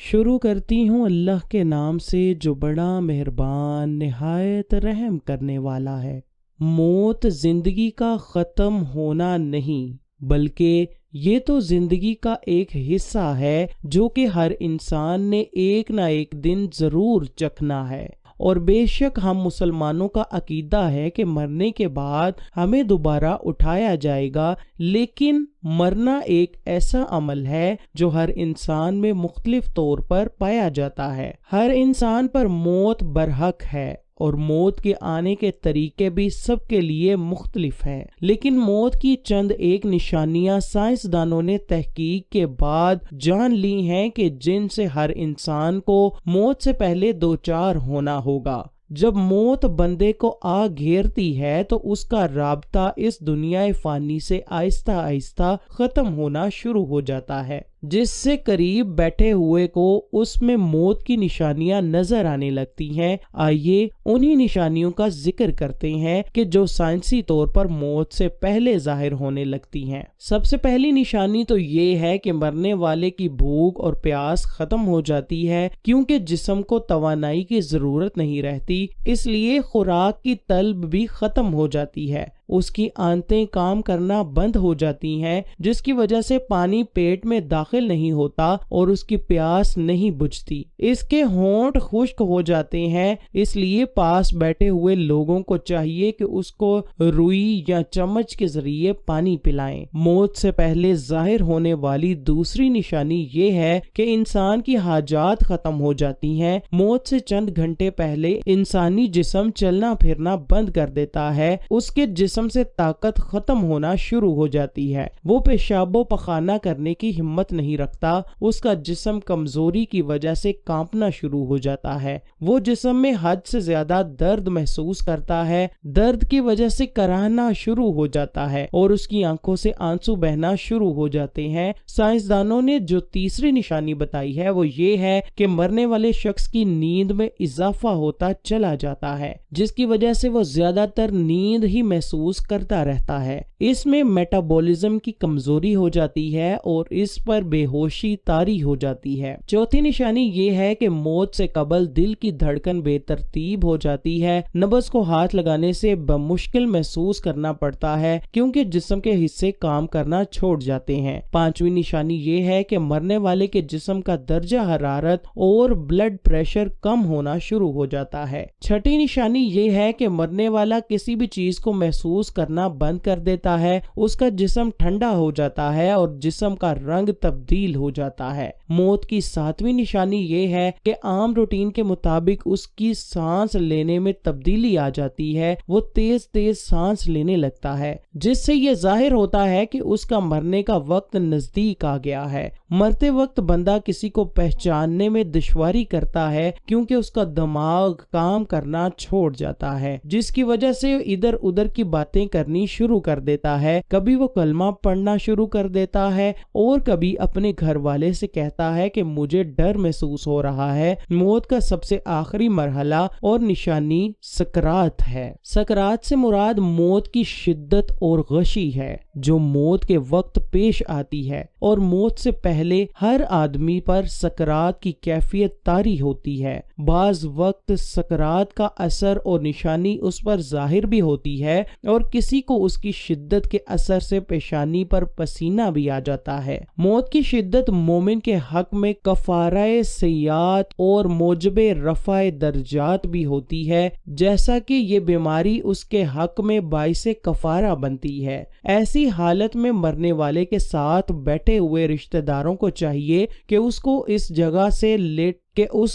شروع کرتی ہوں اللہ کے نام سے جو بڑا مہربان نہایت رحم کرنے والا ہے۔ موت زندگی کا ختم ہونا نہیں بلکہ یہ تو زندگی کا ایک حصہ ہے جو کہ ہر انسان نے ایک نہ ایک دن ضرور چکھنا ہے، اور بے شک ہم مسلمانوں کا عقیدہ ہے کہ مرنے کے بعد ہمیں دوبارہ اٹھایا جائے گا، لیکن مرنا ایک ایسا عمل ہے جو ہر انسان میں مختلف طور پر پایا جاتا ہے۔ ہر انسان پر موت برحق ہے اور موت کے آنے کے طریقے بھی سب کے لیے مختلف ہیں، لیکن موت کی چند ایک نشانیاں سائنسدانوں نے تحقیق کے بعد جان لی ہیں کہ جن سے ہر انسان کو موت سے پہلے دوچار ہونا ہوگا۔ جب موت بندے کو آ گھیرتی ہے تو اس کا رابطہ اس دنیا فانی سے آہستہ آہستہ ختم ہونا شروع ہو جاتا ہے، جس سے قریب بیٹھے ہوئے کو اس میں موت کی نشانیاں نظر آنے لگتی ہیں۔ آئیے انہی نشانیوں کا ذکر کرتے ہیں کہ جو سائنسی طور پر موت سے پہلے ظاہر ہونے لگتی ہیں۔ سب سے پہلی نشانی تو یہ ہے کہ مرنے والے کی بھوک اور پیاس ختم ہو جاتی ہے، کیونکہ جسم کو توانائی کی ضرورت نہیں رہتی، اس لیے خوراک کی طلب بھی ختم ہو جاتی ہے۔ اس کی آنتیں کام کرنا بند ہو جاتی ہیں، جس کی وجہ سے پانی پیٹ میں داخل نہیں ہوتا اور اس کی پیاس نہیں بجھتی۔ اس کے ہونٹ خشک ہو جاتے ہیں، اس لیے پاس بیٹھے ہوئے لوگوں کو چاہیے کہ اس کو روئی یا چمچ کے ذریعے پانی پلائیں۔ موت سے پہلے ظاہر ہونے والی دوسری نشانی یہ ہے کہ انسان کی حاجات ختم ہو جاتی ہیں۔ موت سے چند گھنٹے پہلے انسانی جسم چلنا پھرنا بند کر دیتا ہے، اس کے جسم سے طاقت ختم ہونا شروع ہو جاتی ہے، وہ پیشاب و پخانہ کرنے کی ہمت نہیں رکھتا، اس کا جسم کمزوری کی وجہ سے کانپنا شروع ہو جاتا ہے، وہ جسم میں حد سے زیادہ درد محسوس کرتا ہے، درد کی وجہ سے کراہنا شروع ہو جاتا ہے اور اس کی آنکھوں سے آنسو بہنا شروع ہو جاتے ہیں۔ سائنسدانوں نے جو تیسری نشانی بتائی ہے وہ یہ ہے کہ مرنے والے شخص کی نیند میں اضافہ ہوتا چلا جاتا ہے، جس کی وجہ سے وہ زیادہ تر نیند ہی محسوس کرتا رہتا ہے۔ اس میں میٹابولزم کی کمزوری ہو جاتی ہے اور اس پر بے ہوشی طاری ہو جاتی ہے۔ چوتھی نشانی یہ ہے کہ موت سے قبل دل کی دھڑکن بے ترتیب ہو جاتی ہے، نبض کو ہاتھ لگانے سے بمشکل محسوس کرنا پڑتا ہے کیونکہ جسم کے حصے کام کرنا چھوڑ جاتے ہیں۔ پانچویں نشانی یہ ہے کہ مرنے والے کے جسم کا درجہ حرارت اور بلڈ پریشر کم ہونا شروع ہو جاتا ہے۔ چھٹی نشانی یہ ہے کہ مرنے والا کسی بھی چیز کو محسوس کرنا بند کر دیتا ہے، اس کا جسم ٹھنڈا ہو جاتا ہے اور جسم کا رنگ تبدیل ہو جاتا ہے۔ موت کی ساتویں نشانی یہ ہے کہ عام روٹین کے مطابق اس کی سانس لینے میں تبدیلی آ جاتی ہے، وہ تیز تیز سانس لینے لگتا ہے، جس سے یہ ظاہر ہوتا ہے کہ اس کا مرنے کا وقت نزدیک آ گیا ہے۔ مرتے وقت بندہ کسی کو پہچاننے میں دشواری کرتا ہے کیونکہ اس کا دماغ کام کرنا چھوڑ جاتا ہے، جس کی وجہ سے ادھر ادھر کی باتیں کرنی شروع کر دیتا ہے، کبھی وہ کلمہ پڑھنا شروع کر دیتا ہے اور کبھی اپنے گھر والے سے کہتا ہے کہ مجھے ڈر محسوس ہو رہا ہے۔ موت کا سب سے آخری مرحلہ اور نشانی سکرات ہے۔ سکرات سے مراد موت کی شدت اور غشی ہے جو موت کے وقت پیش آتی ہے، اور موت سے پہلے ہر آدمی پر سکرات کی کیفیت طاری ہوتی ہے۔ بعض وقت سکرات کا اثر اور نشانی اس پر ظاہر بھی ہوتی ہے اور کسی کو اس کی شدت کے اثر سے پیشانی پر پسینہ بھی آ جاتا ہے۔ موت کی شدت مومن کے حق میں کفارہ سیئات اور موجب رفع درجات بھی ہوتی ہے، جیسا کہ یہ بیماری اس کے حق میں باعث کفارہ بنتی ہے۔ ایسی حالت میں مرنے والے کے ساتھ بیٹھے ہوئے رشتہ داروں کو چاہیے کہ اس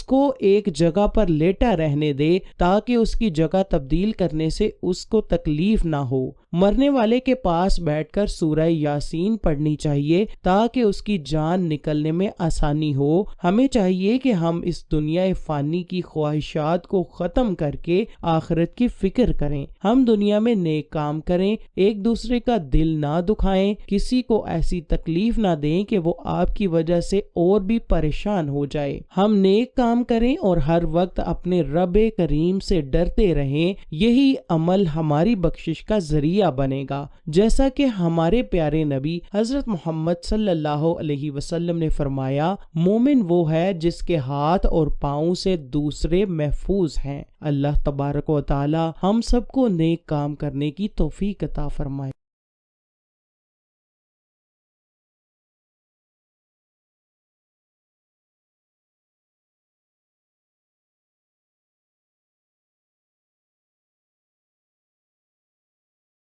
کو ایک جگہ پر لیٹا رہنے دے تاکہ اس کی جگہ تبدیل کرنے سے اس کو تکلیف نہ ہو۔ مرنے والے کے پاس بیٹھ کر سورہ یاسین پڑھنی چاہیے تاکہ اس کی جان نکلنے میں آسانی ہو۔ ہمیں چاہیے کہ ہم اس دنیا فانی کی خواہشات کو ختم کر کے آخرت کی فکر کریں، ہم دنیا میں نیک کام کریں، ایک دوسرے کا دل نہ دکھائیں، کسی کو ایسی تکلیف نہ دیں کہ وہ آپ کی وجہ سے اور بھی پریشان ہو جائے۔ ہم نیک کام کریں اور ہر وقت اپنے رب کریم سے ڈرتے رہیں، یہی عمل ہماری بخشش کا ذریعہ ذریعہ بنے گا، جیسا کہ ہمارے پیارے نبی حضرت محمد صلی اللہ علیہ وسلم نے فرمایا، مومن وہ ہے جس کے ہاتھ اور پاؤں سے دوسرے محفوظ ہیں۔ اللہ تبارک و تعالی ہم سب کو نیک کام کرنے کی توفیق عطا فرمائے۔